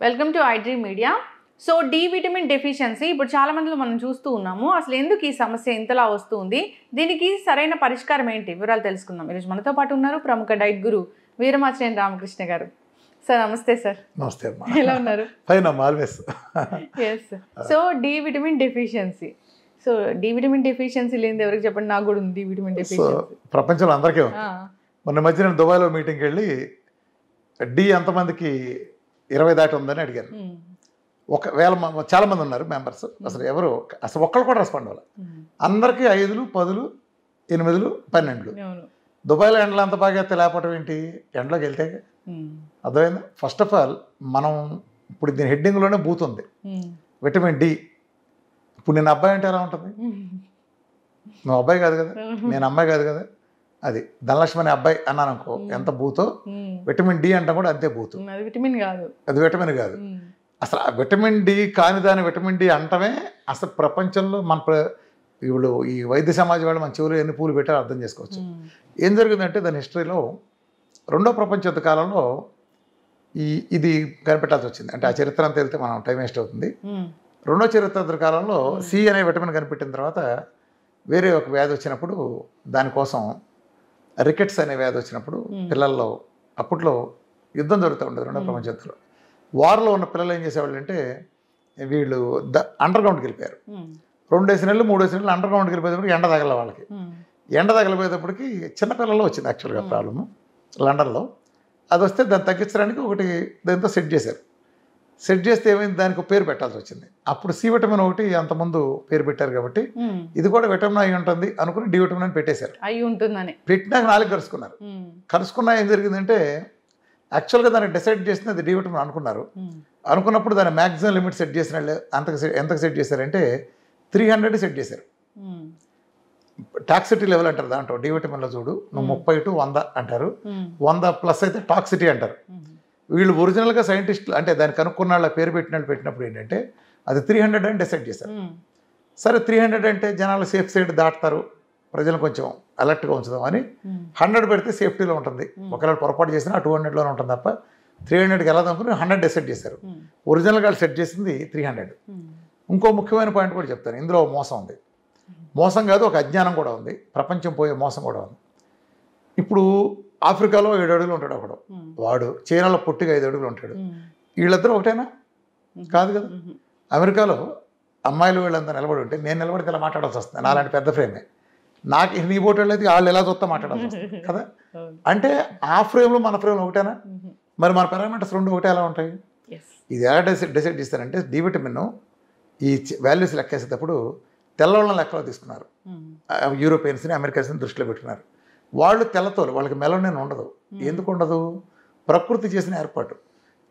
Welcome to iDream media. So D vitamin deficiency ఇప్పుడు చాలా మందిలో మనం చూస్తూ ఉన్నాము. అసలు ఎందుకు ఈ సమస్య ఇంతలా వస్తుంది, దీనికి సరైన పరిష్కారం ఏంటి, వివరాలు తెలుసుకుందాం. ఈరోజు మనతో పాటు ఉన్నారు ప్రముఖ డైట్ గురు వీరమాచినేని రామకృష్ణ గారు. సార్ నమస్తే. సార్ నమస్తే అమ్మా. ఎలా ఉన్నారు? ఫైన్ అమ్మా, always. Yes. So D vitamin deficiency, so D vitamin deficiency లేనిది ఎవరికి చెప్పండి, నాకు కూడా ఉంది డి విటమిన్ డెఫిషియన్సీ. ప్రపంచంలో అందరికీ ఉంది. మొన్న మధ్య నేను దుబాయ్లో మీటింగ్కి వెళ్ళి డి ఎంతమందికి 20 దాటి ఉందని అడిగాను. 1000 చాలా మంది ఉన్నారు మెంబర్స్. అసలు ఒక్కళ్ళు కూడా రెస్పాండ్ అవ్వాలి. అందరికీ 5, 10, 8, 12. దుబాయ్లో ఎండలు అంత బాగా లేకపోవటం ఏంటి? ఎండలోకి వెళ్తే అర్థమైంది. ఫస్ట్ ఆఫ్ ఆల్ మనం ఇప్పుడు దీని హెడ్డింగ్లోనే బూత్ ఉంది, విటమిన్ డి. ఇప్పుడు నేను అబ్బాయి అంటే ఎలా ఉంటుంది? నువ్వు అబ్బాయి కాదు కదా, నేను అమ్మాయి కాదు కదా. అది ధనలక్ష్మి అనే అబ్బాయి అన్నాను అనుకో, ఎంత బూతో. విటమిన్ డి అంటే కూడా అంతే బూతు. అది విటమిన్ కాదు. అసలు ఆ విటమిన్ డి కాని దాని విటమిన్ డి అంటమే అసలు ప్రపంచంలో ఇప్పుడు ఈ వైద్య సమాజం వాళ్ళు మన చెవులు ఎన్ని పూలు పెట్టారో అర్థం చేసుకోవచ్చు. ఏం జరిగిందంటే దాని హిస్టరీలో రెండో ప్రపంచ యుద్ధ కాలంలో ఇది కనిపెట్టాల్సి వచ్చింది. అంటే ఆ చరిత్ర అంతా వెళ్తే మనం టైం వేస్ట్ అవుతుంది. రెండో చరిత్ర యుద్ధ కాలంలో సి అనే విటమిన్ కనిపెట్టిన తర్వాత వేరే ఒక వ్యాధి వచ్చినప్పుడు, దానికోసం రికెట్స్ అనే వ్యాధి వచ్చినప్పుడు పిల్లల్లో అప్పట్లో యుద్ధం జరుగుతూ ఉండేది. రెండో ప్రపంచ యుద్ధంలో వార్లో ఉన్న పిల్లలు ఏం చేసేవాళ్ళు అంటే వీళ్ళు అండర్ గ్రౌండ్కి వెళ్ళిపోయారు. 2 నెలలు 3 నెలలు అండర్ గ్రౌండ్కి వెళ్ళిపోయేటప్పటికి ఎండ తగల వాళ్ళకి. ఎండ తగలిపోయేటప్పటికి చిన్నపిల్లల్లో వచ్చింది యాక్చువల్గా ప్రాబ్లము లండన్లో. అది వస్తే దాన్ని తగ్గించడానికి ఒకటి దాంతో సెట్ చేశారు. సెట్ చేస్తే ఏమైంది, దానికి పేరు పెట్టాల్సి వచ్చింది. అప్పుడు సి విటమిన్ ఒకటి అంతకుముందు పేరు పెట్టారు కాబట్టి ఇది కూడా విటమిన్ అయి ఉంటుంది అనుకుని డి విటమిన్ అని పెట్టేశారు. అయి ఉంటుందని పెట్టినాక 4 కలుసుకున్నారు. కలుసుకున్నా ఏం జరిగిందంటే యాక్చువల్గా దాన్ని డిసైడ్ చేసింది అది డి విటమిన్ అనుకున్నారు. అనుకున్నప్పుడు దాని మ్యాక్సిమం లిమిట్ సెట్ చేసిన ఎంతకు సెట్ చేశారంటే 300 సెట్ చేశారు. టాక్సిటీ లెవెల్ అంటారు దాంట్లో. డి విటమిన్లో చూడు, నువ్వు 30 to 100 అంటారు. 100+ అయితే టాక్సిటీ అంటారు. వీళ్ళు ఒరిజినల్గా సైంటిస్టులు అంటే దాన్ని కనుక్కున్న వాళ్ళ పేరు పెట్టినప్పుడు ఏంటంటే అది 300 అని డిసైడ్ చేశారు. సరే 300 అంటే జనాలు సేఫ్ సైడ్ దాటుతారు, ప్రజలు కొంచెం అలర్ట్గా ఉంచుదాం అని 100 పెడితే సేఫ్టీలో ఉంటుంది. ఒకవేళ పొరపాటు చేసినా 200లోనే ఉంటుంది తప్ప 300కి వెళ్ళదనుకుని 100 డిసైడ్ చేశారు. ఒరిజినల్గా సెట్ చేసింది 300. ఇంకో ముఖ్యమైన పాయింట్ కూడా చెప్తాను. ఇందులో మోసం ఉంది. మోసం కాదు, ఒక అజ్ఞానం కూడా ఉంది. ప్రపంచం పోయే మోసం కూడా ఉంది. ఇప్పుడు ఆఫ్రికాలో 7 అడుగులు ఉంటాడు ఒకడు, వాడు చైనాలో పొట్టిగా 5 అడుగులు ఉంటాడు. వీళ్ళిద్దరూ ఒకటేనా? కాదు కదా. అమెరికాలో అమ్మాయిలు వీళ్ళంతా నిలబడి ఉంటే నేను నిలబడితే ఇలా మాట్లాడాల్సి వస్తుంది. నాలాంటి పెద్ద ఫ్రేమే. నాకు నీ బోటోళ్ళు అయితే వాళ్ళు ఎలా చూస్తా మాట్లాడాల్సి వస్తుంది కదా. అంటే ఆ ఫ్రేమ్లో మన ఫ్రేమ్లో ఒకటేనా? మరి మన పారామీటర్స్ 2 ఒకటే ఎలా ఉంటాయి? ఇది ఎలా డిసైడ్ చేస్తారంటే డి విటమిన్ ఈ వాల్యూస్ లెక్కేసేటప్పుడు తెల్లవాళ్ళని లెక్కలో తీసుకున్నారు. యూరోపియన్స్ని అమెరికన్స్ని దృష్టిలో పెట్టుకున్నారు. వాళ్ళు తెల్లతోలు, వాళ్ళకి మెలనిన్ ఉండదు. ఎందుకు ఉండదు? ప్రకృతి చేసిన ఏర్పాటు.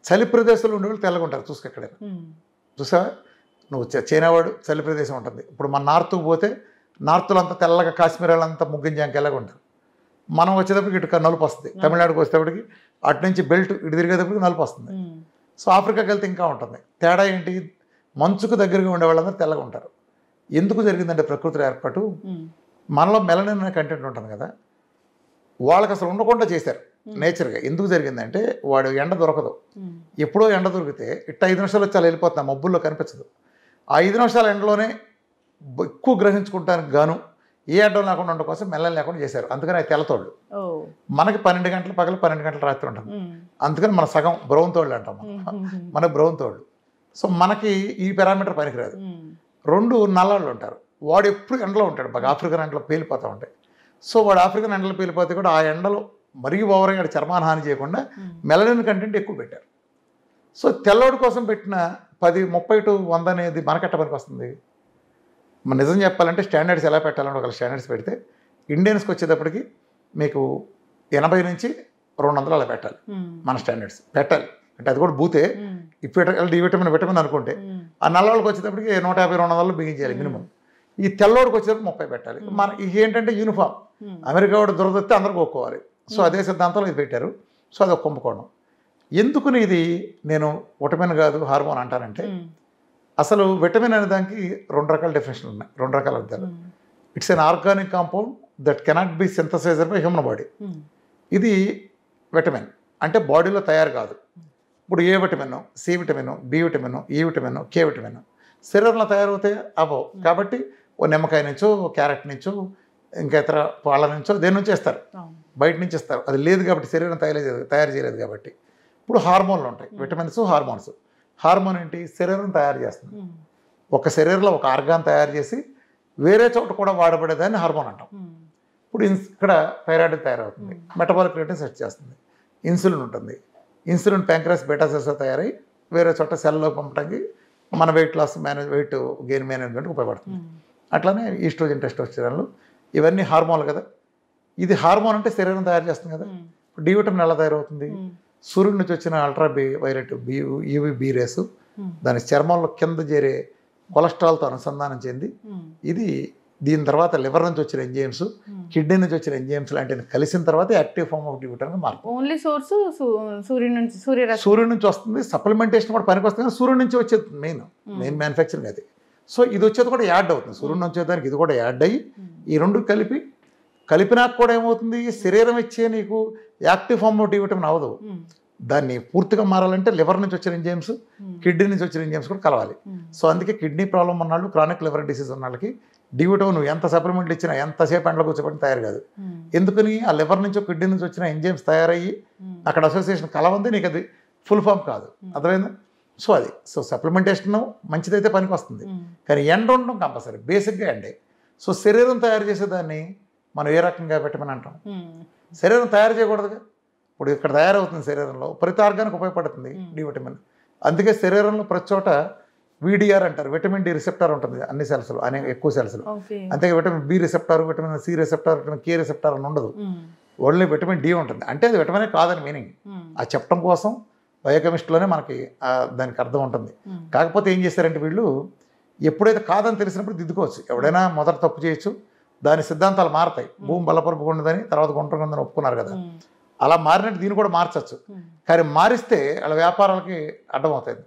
చలి ప్రదేశంలో ఉండేవాళ్ళు తెల్లగా ఉంటారు. చూసుకు ఎక్కడైనా చూసా నువ్వు చైనా వాడు చలి ప్రదేశం ఉంటుంది. ఇప్పుడు మన నార్త్కు పోతే నార్త్లో అంతా తెల్లగా, కాశ్మీర్ వాళ్ళంతా ముగ్గింజాంకెళ్ళగా ఉంటారు. మనం వచ్చేటప్పటికి ఇటు నలుపు వస్తుంది. తమిళనాడుకి వచ్చేటప్పటికి అటు నుంచి బెల్ట్ ఇటు తిరిగేటప్పటికి నలుపు వస్తుంది. సో ఆఫ్రికాకి వెళ్తే ఇంకా ఉంటుంది. తేడా ఏంటి? మంచుకు దగ్గరగా ఉండే వాళ్ళందరూ తెల్లగా ఉంటారు. ఎందుకు జరిగిందంటే ప్రకృతి ఏర్పాటు. మనలో మెలనిన్ అనే కంటెంట్ ఉంటుంది కదా, వాళ్ళకి అసలు ఉండకుండా చేశారు నేచర్గా. ఎందుకు జరిగిందంటే వాడు ఎండ దొరకదు. ఎప్పుడో ఎండ దొరికితే ఇట్ట 5 నిమిషాలు వచ్చి అలా వెళ్ళిపోతున్నా, మబ్బుల్లో కనిపించదు. ఆ 5 నిమిషాల ఎండలోనే ఎక్కువ గ్రహించుకుంటానికి గాను ఏ అడ్డం లేకుండా ఉండడం కోసం మెల్లని లేకుండా చేశారు. అందుకని అది తెల్లతోళ్ళు. మనకి 12 గంటల పగలు 12 గంటల రాత్రి ఉంటుంది. అందుకని మన సగం బ్రౌన్ తోళ్ళు అంటాం. మనకు బ్రౌన్ తోళ్ళు. సో మనకి ఈ పారామీటర్ పనికిరాదు. 2 నల్లళ్ళు ఉంటారు. వాడు ఎప్పుడు ఎండలో ఉంటాడు, బాగా ఆఫ్రికన్ ఎండలో పేలిపోతూ ఉంటాయి. సో వాడు ఆఫ్రికన్ ఎండలో పేలిపోతే కూడా ఆ ఎండలో మరీ ఓవర్గా చర్మాన్ని హాని చేయకుండా మెలనిన్ కంటెంట్ ఎక్కువ పెట్టారు. సో తెల్లవాడి కోసం పెట్టిన 30 to 100 అనేది మనకెట్ట పనికి వస్తుంది? మన నిజం చెప్పాలంటే స్టాండర్డ్స్ ఎలా పెట్టాలంటే ఒక స్టాండర్డ్స్ పెడితే ఇండియన్స్కి వచ్చేటప్పటికి మీకు 80 నుంచి 200 అలా పెట్టాలి. మన స్టాండర్డ్స్ పెట్టాలి అంటే అది కూడా బూతే. ఇప్పుడు డి విటమిన్ అనుకుంటే ఆ నల్లవాళ్ళకి వచ్చేటప్పటికి 150-200 బిగించాలి మినిమం. ఈ తెల్లవాడికి వచ్చేటప్పుడు 30 పెట్టాలి. మన ఇది ఏంటంటే యూనిఫామ్. అమెరికా వాడు దురదొస్తే అందరికి ఒప్పుకోవాలి. సో అదే సిద్ధాంతంలో ఇది పెట్టారు. సో అది ఒక కుంభకోణం. ఎందుకుని ఇది నేను విటమిన్ కాదు హార్మోన్ అంటానంటే అసలు విటమిన్ అనే దానికి 2 రకాల డెఫినేషన్లు ఉన్నాయి, 2 రకాల అర్థాలు. It's an organic compound that cannot be synthesized by human body. ఇది విటమిన్. అంటే బాడీలో తయారు కాదు. ఇప్పుడు A vitamin, C vitamin, B vitamin, E vitamin, K vitamin శరీరంలో తయారవుతాయి అవ్వవు. కాబట్టి ఓ నిమ్మకాయ నుంచో, క్యారెట్ నుంచో, ఇంకా ఇతర పాల నుంచో దేని నుంచి ఇస్తారు, బయట నుంచి ఇస్తారు. అది లేదు కాబట్టి శరీరం తయారు చేయలేదు కాబట్టి. ఇప్పుడు హార్మోన్లు ఉంటాయి, విటమిన్స్, హార్మోన్స్. హార్మోన్ ఏంటి? శరీరం తయారు చేస్తుంది. ఒక శరీరంలో ఒక ఆర్గాన్ తయారు చేసి వేరే చోట కూడా వాడబడేదాన్ని హార్మోన్ అంటాం. ఇప్పుడు ఇక్కడ థైరాయిడ్ తయారవుతుంది, మెటబాలిక్ రేట్ని సెట్ చేస్తుంది. ఇన్సులిన్ ఉంటుంది, ఇన్సులిన్ ప్యాంక్రస్ బీటా సెల్స్ తయారై వేరే చోట సెల్లో పంపడానికి మన వెయిట్ గెయిన్ మేనేజ్మెంట్కి ఉపయోగపడుతుంది. అట్లానే ఈస్ట్రోజన్, టెస్టోస్టెరాన్లు ఇవన్నీ హార్మోన్లు కదా. ఇది హార్మోన్ అంటే శరీరం తయారు చేస్తుంది కదా. డి విటమిన్ ఎలా తయారవుతుంది? సూర్యుడి నుంచి వచ్చిన ultra violet UV B rays దాని చర్మంలో కింద చేరే కొలెస్ట్రాల్తో అనుసంధానం చెంది ఇది దీని తర్వాత లివర్ నుంచి వచ్చిన ఎంజైమ్స్, కిడ్నీ నుంచి వచ్చిన ఎంజైమ్స్ లాంటివి కలిసిన తర్వాత active form of D vitamin మారుతుంది. ఓన్లీ సోర్స్ సూర్యుడి నుంచి వస్తుంది. సప్లిమెంటేషన్ కూడా పనికి వస్తుంది, కానీ సూర్యుడి నుంచి వచ్చేది మెయిన్ మ్యానుఫ్యాక్చరింగ్ అది. సో ఇది వచ్చేది కూడా యాడ్ అవుతుంది, సూర్యుడి నుంచి వచ్చేదానికి ఇది కూడా యాడ్ అయ్యి ఈ రెండు కలిపినాక కూడా ఏమవుతుంది? శరీరం ఇచ్చే నీకు active form of D vitamin అవ్వదు. దాన్ని పూర్తిగా మారాలంటే లివర్ నుంచి వచ్చిన ఎంజైమ్స్, కిడ్నీ నుంచి వచ్చిన ఎంజైమ్స్ కూడా కలవాలి. సో అందుకే కిడ్నీ ప్రాబ్లం ఉన్నాళ్ళు, క్రానిక్ లివర్ డిసీజ్ ఉన్న వాళ్ళకి డి విటమిన్ నువ్వు ఎంత సప్లిమెంట్లు ఇచ్చినా ఎంతసేపు ఎండలో కూర్చోబెట్టి తయారు కాదు. ఎందుకని? ఆ లివర్ నుంచి కిడ్నీ నుంచి వచ్చిన ఎంజైమ్స్ తయారయ్యి అక్కడ అసోసియేషన్ కలవంది, నీకు అది ఫుల్ ఫామ్ కాదు. అర్థమైందా? సో సప్లిమెంటేషన్ మంచిదైతే పనికి వస్తుంది, కానీ ఎండ ఉండడం కంపల్సరీ, బేసిక్గా ఎండే. సో శరీరం తయారు చేసేదాన్ని మనం ఏ రకంగా విటమిన్ అంటాం? శరీరం తయారు చేయకూడదుగా. ఇప్పుడు ఇక్కడ తయారవుతుంది శరీరంలో, ప్రతి ఆర్గానికి ఉపయోగపడుతుంది డి విటమిన్. అందుకే శరీరంలో ప్రతి చోట విడిఆర్ అంటారు, విటమిన్ డి రిసెప్టార్ ఉంటుంది అన్ని సెల్స్లో, ఎక్కువ సెల్స్లో. అంతే vitamin B receptor, vitamin C receptor, vitamin K receptor అని ఉండదు. ఓన్లీ విటమిన్ డి ఉంటుంది. అంటే అది విటమినే కాదని మీనింగ్. ఆ చెప్పడం కోసం బయోకెమిస్ట్రీలోనే మనకి దానికి అర్థం ఉంటుంది. కాకపోతే ఏం చేశారంటే వీళ్ళు ఎప్పుడైతే కాదని తెలిసినప్పుడు దిద్దుకోవచ్చు. ఎవడైనా మొదట తప్పు చేయొచ్చు, దాని సిద్ధాంతాలు మారతాయి. భూమి బలపరుపుకుండదని తర్వాత గుంటలు ఉందని ఒప్పుకున్నారు కదా, అలా మారినట్టు దీన్ని కూడా మార్చచ్చు. కానీ మారిస్తే వాళ్ళ వ్యాపారాలకి అడ్డమవుతుంది.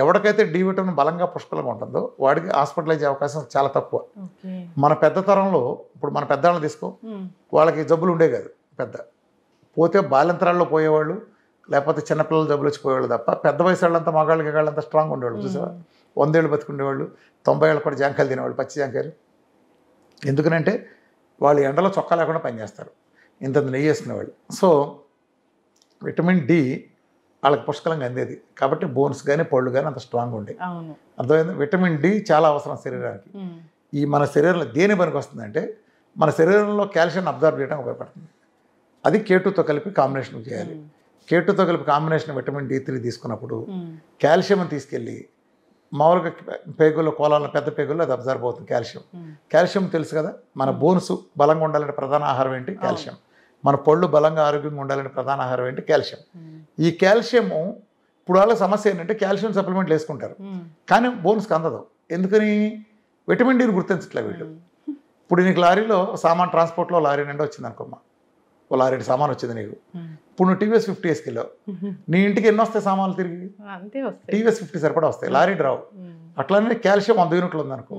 ఎవరికైతే డి విటమిన్ బలంగా పుష్కలంగా ఉంటుందో వాడికి హాస్పిటలైజ్ అయ్యే అవకాశం చాలా తక్కువ. మన పెద్ద తరంలో ఇప్పుడు మన పెద్దవాళ్ళని తీసుకో, వాళ్ళకి జబ్బులు ఉండే కాదు. పోతే బాల్యంతరాల్లో పోయేవాళ్ళు, లేకపోతే చిన్నపిల్లలు జబ్బులు వచ్చిపోయేవాళ్ళు తప్ప పెద్ద వయసు వాళ్ళంతా మగాళ్ళంతా స్ట్రాంగ్ ఉండేవాళ్ళు. చూసేవా? 100 ఏళ్ళు బతుకుండేవాళ్ళు, 90 ఏళ్ళు కూడా జాంకాయలు తినేవాళ్ళు, పచ్చి జాంకాయలు. ఎందుకనంటే వాళ్ళు ఎండలో చొక్కా లేకుండా పనిచేస్తారు, ఇంత నెయ్యి వేసుకునేవాళ్ళు. సో విటమిన్ డి వాళ్ళకి పుష్కలంగా అందేది కాబట్టి బోన్స్ కానీ పళ్ళు కానీ అంత స్ట్రాంగ్ ఉండేవి. అర్థమైంది? విటమిన్ డి చాలా అవసరం శరీరానికి. ఈ మన శరీరంలో దేని పనికి వస్తుందంటే మన శరీరంలో కాల్షియం అబ్జర్వ్ చేయడానికి ఉపయోగపడుతుంది. అది K2తో కలిపి కాంబినేషన్ చేయాలి. K2తో కలిపి కాంబినేషన్ విటమిన్ D3 తీసుకున్నప్పుడు కాల్షియం తీసుకెళ్ళి మామూలుగా పేగుల్లో, కోలాల పెద్ద పేగుల్లో అది అబ్జర్వ్ అవుతుంది కాల్షియం. కాల్షియం తెలుసు కదా, మన బోన్స్ బలంగా ఉండాలంటే ప్రధాన ఆహారం ఏంటి? కాల్షియం. మన పళ్ళు బలంగా ఆరోగ్యంగా ఉండాలంటే ప్రధాన ఆహారం ఏంటి? కాల్షియం. ఈ కాల్షియము ఇప్పుడు వాళ్ళ సమస్య ఏంటంటే కాల్షియం సప్లిమెంట్లు వేసుకుంటారు, కానీ బోన్స్కి అందదు. ఎందుకని? విటమిన్ డిని గుర్తించట్లే వీళ్ళు. ఇప్పుడు నీకు లారీలో సామాన్ ట్రాన్స్పోర్ట్లో లారీ నిండా వచ్చింది అనుకోమ్మా, ఓ లారీ సామాన్ వచ్చింది నీకు. ఇప్పుడు నువ్వు TVS 50 వేసుకెళ్ళావు, నీ ఇంటికి ఎన్ని వస్తాయి సామాన్లు తిరిగి? TVS 50 సరిపడా వస్తాయి, లారీ రావు. అట్లానే కాల్షియం 100 యూనిట్లు ఉందనుకో,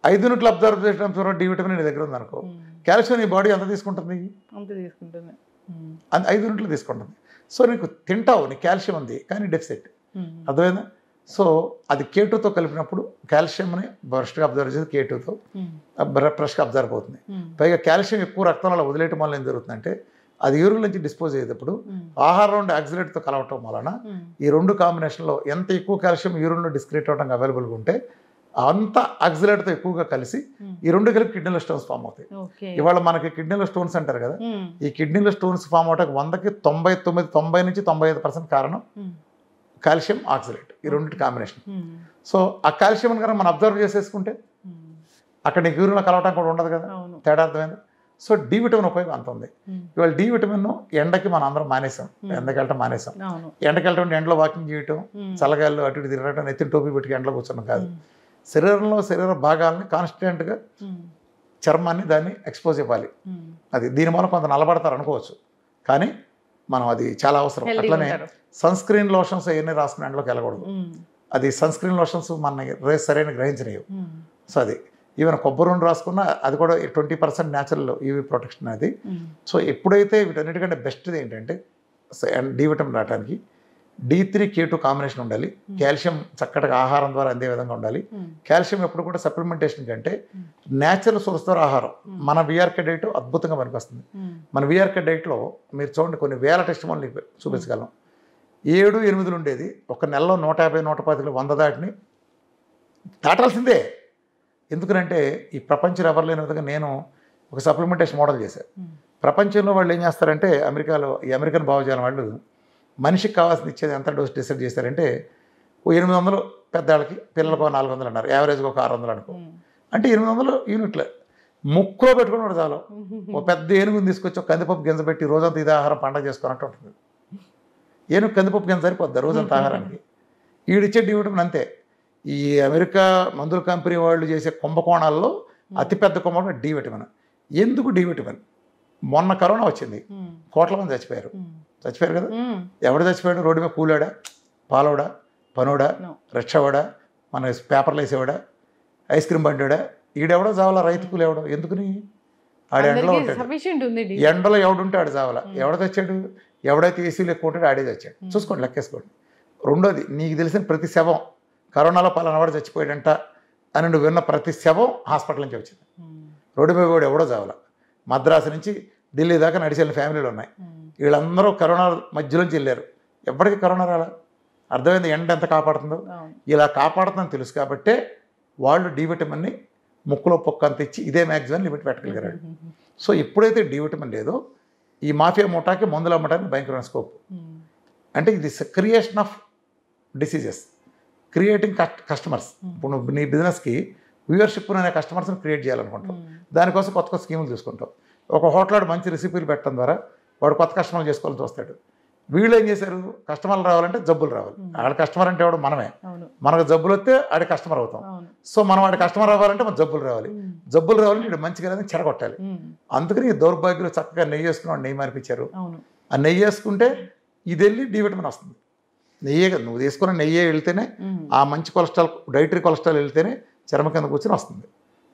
5 యూనిట్లు అబ్జర్వ్ చేయడం డి విటమిన్ నీ దగ్గర ఉందనుకో, కాల్షియం నీ బాడీ ఎంత తీసుకుంటుంది? 5 యూనిట్లు తీసుకుంటుంది. సో నీకు తింటావు, నీకు కాల్షియం ఉంది కానీ డెఫిసిట్. అర్థమైందా? సో అది K2తో కలిపినప్పుడు కాల్షియంని బ్రష్గా అబ్జర్వ్ చేసి K2తో బ్రష్గా అబ్జర్వ్ అవుతుంది. పైగా కాల్షియం ఎక్కువ రక్తంలో వదిలేయటం వల్ల ఏం జరుగుతుందంటే అది యూరిన్ నుంచి డిస్పోజ్ అయ్యేటప్పుడు ఆహారం నుండి ఆక్సిలేట్తో కలవటం వలన ఈ రెండు కాంబినేషన్లో ఎంత ఎక్కువ కాల్షియం యూరిన్లో డిస్క్రియేట్ అవడానికి అవైలబుల్గా ఉంటే అంత ఆక్సిలేట్తో ఎక్కువగా కలిసి ఈ రెండు కలిపి కిడ్నీలో స్టోన్స్ ఫామ్ అవుతాయి. ఇవాళ మనకి కిడ్నీలో స్టోన్స్ అంటారు కదా, ఈ కిడ్నీలో స్టోన్స్ ఫామ్ అవడానికి 100కి 90 నుంచి 95% కారణం కాల్షియం, ఆక్సిలేట్, ఈ రెండింటి కాంబినేషన్. సో ఆ కాల్షియం కనుక మనం అబ్జర్వ్ చేసేసుకుంటే అక్కడ నీకు యూరిన్లో కలవటం కూడా ఉండదు కదా, తేడా అర్థమైంది. సో డి విటమిన్ ఉపయోగం అంత ఉంది. ఇవాళ డి విటమిన్ ఎండకి మనం అందరం మానేసాం, ఎండకెళ్ళటం మానేసాం. ఎండకెళ్ళటం ఎండలో వాకింగ్ చేయటం, చల్లగాళ్ళు అటు ఇటు తిరగటం, నెత్తిన టోపీ పెట్టుకు ఎండలో కూర్చోడం కాదు. శరీర భాగాలని కాన్స్టెంట్గా చర్మాన్ని దాన్ని ఎక్స్పోజ్ ఇవ్వాలి. అది దీని మూలం కొంత నల్లబడతారు అనుకోవచ్చు, కానీ మనం అది చాలా అవసరం. అట్లనే సన్ స్క్రీన్ లోషన్స్ అవన్నీ రాసుకుని ఎండలోకి వెళ్ళకూడదు. అది సన్ స్క్రీన్ లోషన్స్ మన రేస్ సరైన గ్రహించలేవు. సో అది ఈవెన్ కొబ్బరి నుండి రాసుకున్నా అది కూడా 20% న్యాచురల్ యూవీ ప్రొటెక్షన్ అది. సో ఎప్పుడైతే వీటన్నిటికంటే బెస్ట్ది ఏంటంటే డి విటమిన్ రావడానికి D3K2 కాంబినేషన్ ఉండాలి, కాల్షియం చక్కటి ఆహారం ద్వారా అందే విధంగా ఉండాలి. కాల్షియం ఎప్పుడు కూడా సప్లిమెంటేషన్ కంటే న్యాచురల్ సోర్స్ ద్వారా ఆహారం. మన విఆర్కే డైట్ అద్భుతంగా పనికొస్తుంది. మన విఆర్కే డైట్లో మీరు చూడండి కొన్ని వేల టెస్ట్ మోడ్లు చూపించగలం. 7-8 ఉండేది ఒక నెలలో 150-125 100 దాటిని దాటాల్సిందే. ఎందుకంటే ఈ ప్రపంచంలో ఎవరు లేని విధంగా నేను ఒక సప్లిమెంటేషన్ మోడల్ చేశాను. ప్రపంచంలో వాళ్ళు ఏం చేస్తారంటే అమెరికాలో ఈ అమెరికన్ భావజాలం వాళ్ళు మనిషికి కావాల్సింది ఇచ్చేది ఎంత డోస్ డిసైడ్ చేశారంటే 800 పెద్దవాళ్ళకి, పిల్లలకు 400 అన్నారు, యావరేజ్గా ఒక 600 అనుకో. అంటే 800 యూనిట్లు ముక్కులో పెట్టుకుని వాడు చాలు. ఒక పెద్ద ఏనుగుని తీసుకొచ్చి ఒక కందిపప్పు గింజ పెట్టి రోజంతా ఇది ఆహారం పండగ చేసుకున్నట్టు ఉంటుంది. ఏనుగు కందిపప్పు గింజ సరిపోద్ది రోజంతా ఆహారానికి. ఈడిచ్చే డి విటమిన్ అంతే. ఈ అమెరికా మందుల కంపెనీ వాళ్ళు చేసే కుంభకోణాల్లో అతిపెద్ద కుంభకోణం డి విటమిన్. ఎందుకు డి విటమిన్? మొన్న కరోనా వచ్చింది, కోట్ల మంది చచ్చిపోయారు కదా. ఎవడు చచ్చిపోయాడు? రోడ్డు మీద కూలాడా, పాలోడా, పనోడా, రిక్షావాడా, మన పేపర్లు వేసేవాడా, ఐస్ క్రీమ్ బండివాడా? ఈడెవడో చావాలా, రైతు కూలి ఎవడో. ఎందుకుని? ఆడ ఎండలో ఉంటాడు, ఎండలో ఎవడుంటే ఆడు చావాలా. ఎవడ తెచ్చాడు? ఎవడైతే ఏసీలు ఎక్కువ ఉంటాడో ఆడే తెచ్చాడు. చూసుకోండి, లెక్కేసుకోండి. రెండోది, నీకు తెలిసిన ప్రతి శవం కరోనాలో పలానావాడు చచ్చిపోయాడంట అని నువ్వు విన్న ప్రతి శవం హాస్పిటల్ నుంచి వచ్చింది. రోడ్డు మీద కూడా ఎవడో చావాలా. మద్రాసు నుంచి ఢిల్లీ దాకా నడిచిన ఫ్యామిలీలు ఉన్నాయి. వీళ్ళందరూ కరోనా మధ్యలోంచి వెళ్ళారు. ఎప్పటికీ కరోనా రాలా. అర్థమైంది ఎండ ఎంత కాపాడుతుందో. ఇలా కాపాడుతుందని తెలుసు కాబట్టే వాళ్ళు డి విటమిన్ని ముక్కులో పొక్క అంత ఇచ్చి ఇదే మ్యాక్సిమం లిమిట్ పెట్టగలిగారు. సో ఎప్పుడైతే డి విటమిన్ లేదో ఈ మాఫియా ముఠాకి మందులు అమ్మటానికి భయంకరమైన స్కోప్. అంటే ఇది creation of diseases, creating customers. ఇప్పుడు నువ్వు నీ బిజినెస్కి వ్యూవర్షిప్ అనే కస్టమర్స్ని క్రియేట్ చేయాలనుకుంటావు. దానికోసం కొత్త కొత్త స్కీములు తీసుకుంటావు. ఒక హోటల్ మంచి రెసిపీలు పెట్టడం ద్వారా వాడు కొత్త కస్టమర్లు చేసుకోవాలని చూస్తాడు. వీళ్ళు ఏం చేశారు? కస్టమర్లు రావాలంటే జబ్బులు రావాలి. ఆడ కస్టమర్ అంటే ఎవడు? మనమే. మనకు జబ్బులు వస్తే ఆడి కస్టమర్ అవుతాం. సో మనం వాడి కస్టమర్ అవ్వాలంటే మన జబ్బులు రావాలి. జబ్బులు రావాలంటే వీడు మంచిగా చెరగొట్టాలి. అందుకని దౌర్భాగ్యులు చక్కగా నెయ్యి వేసుకుని నెయ్యి మార్పించారు. ఆ నెయ్యి వేసుకుంటే ఇది వెళ్ళి డి విటమిన్ వస్తుంది. నెయ్యే కదా, నువ్వు తీసుకున్న నెయ్యే వెళ్తేనే ఆ మంచి కొలెస్ట్రాల్, డైటరీ కొలెస్ట్రాల్ వెళ్తేనే చర్మ కింద కూర్చొని వస్తుంది.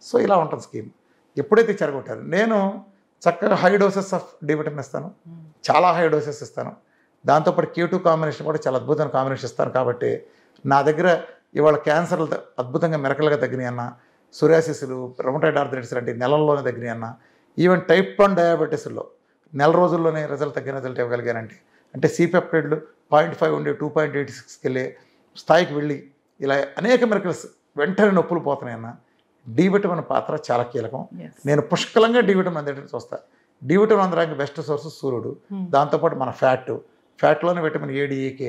సో ఇలా ఉంటుంది స్కీమ్. ఎప్పుడైతే చెరగొట్టారు, నేను చక్కగా high doses of D vitamin ఇస్తాను, చాలా హై డోసెస్ ఇస్తాను. దాంతోపాటు K2 కాంబినేషన్ కూడా చాలా అద్భుతమైన కాంబినేషన్ ఇస్తాను. కాబట్టి నా దగ్గర ఇవాళ క్యాన్సర్లు అద్భుతంగా మెరకలుగా తగ్గినాయి అన్న, సొరియాసిస్లు, రొమటాయిడ్ ఆర్థరైటిస్ లాంటి నెలల్లోనే తగ్గినాయి అన్న, ఈవెన్ టైప్ 1 డయాబెటీస్లో నెల రోజుల్లోనే రిజల్ట్ ఇవ్వగలిగానంటే, అంటే C-పెప్టైడ్లు 0.5 ఉండే 2.86కి వెళ్ళే స్థాయికి వెళ్ళి ఇలా అనేక మెరకల్స్ వెంటనే నొప్పులు పోతున్నాయి అన్న. డి విటమిన్ పాత్ర చాలా కీలకం. నేను పుష్కలంగా డి విటమిన్ అందేటట్టు చూస్తాను. డి విటమిన్ అందడానికి బెస్ట్ సోర్స్ సూర్యుడు. దాంతోపాటు మన ఫ్యాట్లోనే vitamin A, K,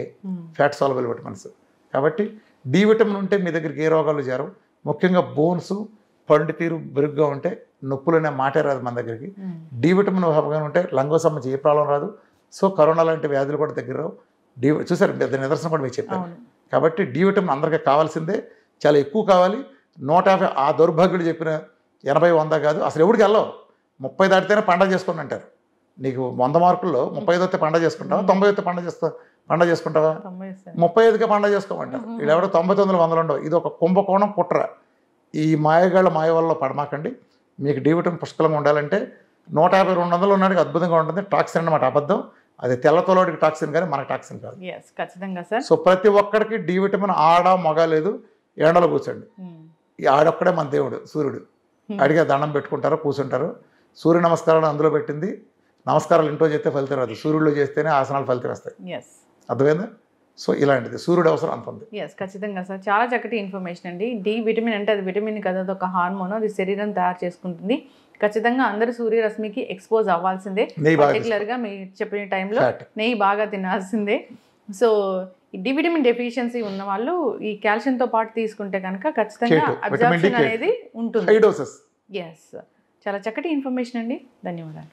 fat soluble vitamins. కాబట్టి డి విటమిన్ ఉంటే మీ దగ్గరికి ఏ రోగాలు చేరవు. ముఖ్యంగా బోన్స్, పండు తీరు బెరుగ్గా ఉంటే నొప్పులనే మాటే రాదు మన దగ్గరికి. డి విటమిన్ అభావం ఉంటే లంగో సంబంధించి ఏ ప్రాబ్లం రాదు. సో కరోనా లాంటి వ్యాధులు కూడా దగ్గర రావు. చూసారు, పెద్ద నిదర్శనం కూడా మీకు చెప్పాను. కాబట్టి డి విటమిన్ అందరికీ కావాల్సిందే, చాలా ఎక్కువ కావాలి. 150 ఆ దౌర్భాగ్యుడు చెప్పిన 80-100 కాదు. అసలు ఎవరికి వెళ్ళవు. 30 దాటితేనే పండగ చేసుకోండి అంటారు. నీకు 100 మార్కుల్లో 35 వస్తే పండగ చేసుకుంటావా, 90 వస్తే పండగ చేసుకుంటావా? 35కే పండగ చేసుకోమంటారు. వీళ్ళెవడో 99-100 ఉండవు. ఇది ఒక కుంభకోణం, కుట్ర. ఈ మాయగాళ్ళ మాయ వల్ల పడమాకండి. మీకు డి విటమిన్ పుష్కలంగా ఉండాలంటే 150-200 ఉన్నాడికి అద్భుతంగా ఉంటుంది. టాక్సిన్ అన్నమాట అబద్ధం. అది తెల్లతోలోడికి టాక్సిన్ కానీ మనకు టాక్సిన్ కాదు. ఖచ్చితంగా సార్. సో ప్రతి ఒక్కడికి డి విటమిన్ ఆడ మగ లేదు. ఎండలో కూర్చోండి. ఈ ఆడొక్కడే మన దేవుడు సూర్యుడు. అడిగే దండం పెట్టుకుంటారు, కూర్చుంటారు. సూర్య నమస్కారాలు అందులో పెట్టింది. నమస్కారాలు ఇంట్లో చేస్తే ఫలితం రాదు, సూర్యుడిలో చేస్తేనే ఆసనాలు ఫలితం వస్తాయి. అర్థమైందా? సో ఇలాంటిది సూర్యుడు అవసరం అంత ఉంది. ఖచ్చితంగా సార్, చాలా చక్కటి ఇన్ఫర్మేషన్ అండి. డి విటమిన్ అంటే అది విటమిన్ కదా, అది ఒక హార్మోన్, అది శరీరం తయారు చేసుకుంటుంది. ఖచ్చితంగా అందరూ సూర్యరశ్మికి ఎక్స్పోజ్ అవ్వాల్సిందే. పర్టికులర్గా మీరు చెప్పిన టైంలో నెయ్యి బాగా తినాల్సిందే. సో డి విటమిన్ డెఫిషియన్సీ ఉన్న వాళ్ళు ఈ కాల్షియంతో పాటు తీసుకుంటే కనుక ఖచ్చితంగా అబ్జార్ప్షన్ అనేది ఉంటుంది. చాలా చక్కటి ఇన్ఫర్మేషన్ అండి. ధన్యవాదాలు.